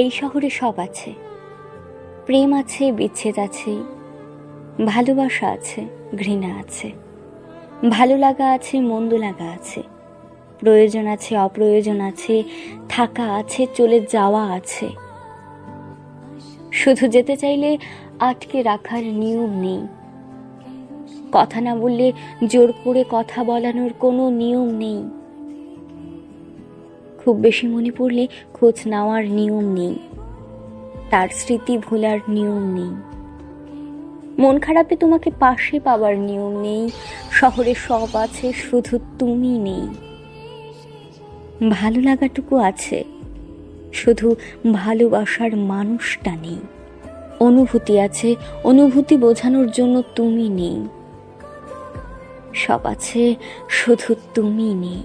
এই শহরে সব আছে, প্রেম আছে, বিচ্ছেদ আছে, ভালোবাসা আছে, ঘৃণা আছে, ভালো লাগা আছে, মন্দ লাগা আছে, প্রয়োজন আছে, অপ্রয়োজন আছে, থাকা আছে, চলে যাওয়া আছে। শুধু যেতে চাইলে আটকে রাখার নিয়ম নেই, কথা না বললে জোর করে কথা বলানোর কোনো নিয়ম নেই, খুব বেশি মনে পড়লে খোঁজ নেওয়ার নিয়ম নেই, তার স্মৃতি ভোলার নিয়ম নেই, মন খারাপে তোমাকে পাশে পাওয়ার নিয়ম নেই। শহরে সব আছে, শুধু তুমি নেই। ভালো লাগাটুকু আছে, শুধু ভালোবাসার মানুষটা নেই। অনুভূতি আছে, অনুভূতি বোঝানোর জন্য তুমি নেই। সব আছে, শুধু তুমি নেই।